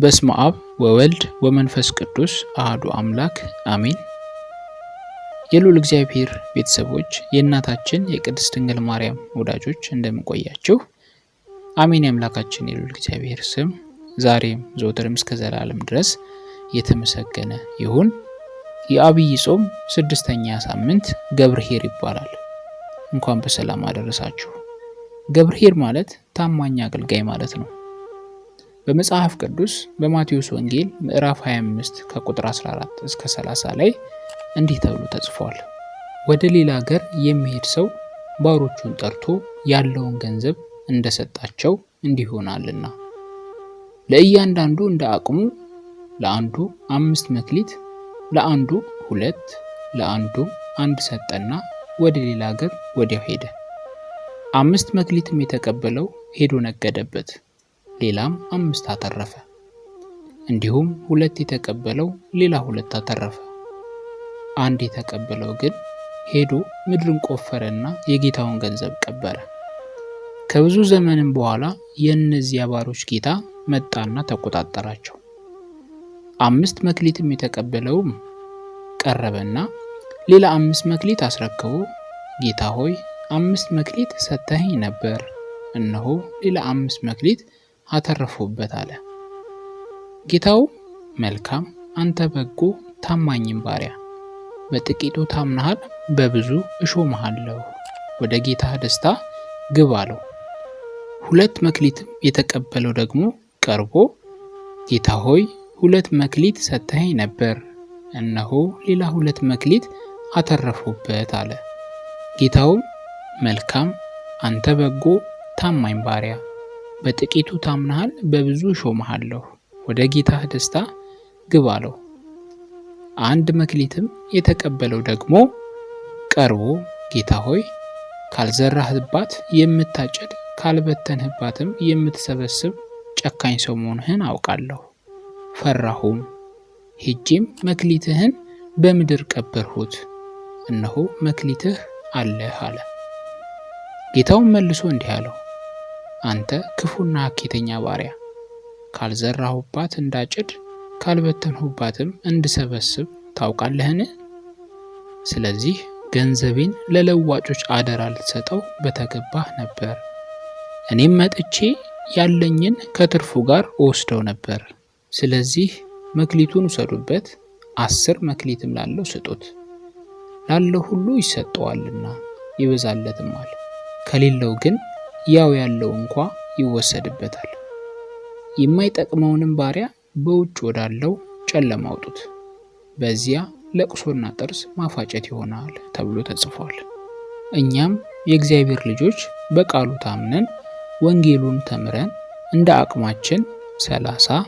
በስመ አብ ወወልድ ወመንፈስ ቅዱስ አሐዱ አምላክ አሜን። የልዑል እግዚአብሔር ቤተሰቦች የእናታችን የቅድስት ድንግል ማርያም ወዳጆች እንደምን ቆያችሁ? አሜን። የአምላካችን የልዑል እግዚአብሔር ስም ዛሬም ዘወትርም እስከ ዘላለም ድረስ የተመሰገነ ይሁን። የዐቢይ ጾም 6ኛ ሳምንት ገብርኄር ይባላል። እንኳን በሰላም አደረሳችሁ። ገብርኄር ማለት ታማኝ አገልጋይ ማለት ነው። በመጽሐፍ ቅዱስ በማቴዎስ ወንጌል ምዕራፍ 25 ከቁጥር 14 እስከ 30 ላይ እንዲህ ተብሎ ተጽፏል። ወደ ሌላ ሀገር የሚሄድ ሰው ባሮቹን ጠርቶ ያለውን ገንዘብ እንደሰጣቸው እንዲህ ይሆናልና ለእያንዳንዱ እንደ አቅሙ ለአንዱ 5 መክሊት፣ ለአንዱ 2፣ ለአንዱ 1 ሰጠና ወደ ሌላ ሀገር ወዲያው ሄደ። 5 መክሊትም የተቀበለው ሄዶ ነገደበት፣ ሌላም 5 አተረፈ። እንዲሁም 2 የተቀበለው ሌላ 2 አተረፈ። 1 የተቀበለው ግን ሄዶ ምድርን ቆፈረና የጌታውን ገንዘብ ቀበረ። ከብዙ ዘመንም በኋላ የእነዚያ ባሮች ጌታ መጣና ተቆጣጠራቸው። 5 መክሊትም የተቀበለውም ቀረበና ሌላ 5 መክሊት አስረክቦ ጌታ ሆይ 5 መክሊት ሰጥተኸኝ ነበር፣ እነሆ ሌላ 5 መክሊት አተረፉበት አለ። ጌታው መልካም አንተ በጎ ታማኝም ባሪያ፣ በጥቂቱ ታምነሃል፣ በብዙ እሾምሃለሁ፣ ወደ ጌታህ ደስታ ግባ አለው። 2 መክሊትም የተቀበለው ደግሞ ቀርቦ ጌታ ሆይ 2 መክሊት ሰጥተኸኝ ነበር፣ እነሆ ሌላ 2 መክሊት አተረፉበት አለ። ጌታውም መልካም አንተ በጎ ታማኝ ባሪያ፣ በጥቂቱ ታምነሃል፣ በብዙ እሾምሃለሁ፣ ወደ ጌታህ ደስታ ግባ አለው። 1 መክሊትም የተቀበለው ደግሞ ቀርቦ ጌታ ሆይ ካልዘራህባት የምታጭድ ካልበተንህባትም የምትሰበስብ ጨካኝ ሰው መሆንህን አውቃለሁ፣ ፈራሁም፣ ሄጄም መክሊትህን በምድር ቀበርሁት፣ እነሆ መክሊትህ አለህ አለ። ጌታውም መልሶ እንዲህ አለው፣ አንተ ክፉና ሐኬተኛ ባሪያ፣ ካልዘራሁባት እንዳጭድ ካልበተንሁባትም እንድሰበስብ ታውቃለህን? ስለዚህ ገንዘቤን ለለዋጮች አደራ ልትሰጠው በተገባህ ነበር። እኔም መጥቼ ያለኝን ከትርፉ ጋር እወስደው ነበር። ስለዚህ መክሊቱን ውሰዱበት፣ 10 መክሊትም ላለው ስጡት፣ ላለው ሁሉ ይሰጠዋልና ይበዛለትማል፣ ከሌለው ግን ያው ያለው እንኳ ይወሰድበታል። የማይጠቅመውንም ባሪያ በውጭ ወዳለው ጨለማ አውጡት፣ በዚያ ለቅሶና ጥርስ ማፋጨት ይሆናል ተብሎ ተጽፏል። እኛም የእግዚአብሔር ልጆች በቃሉ ታምነን ወንጌሉን ተምረን እንደ አቅማችን 30፣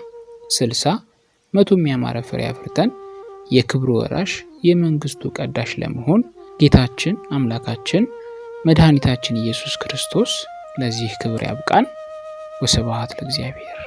60፣ 100 ያማረ ፍሬ አፍርተን የክብሩ ወራሽ የመንግስቱ ቀዳሽ ለመሆን ጌታችን አምላካችን መድኃኒታችን ኢየሱስ ክርስቶስ ለዚህ ክብር ያብቃን። ወስብሐት ለእግዚአብሔር።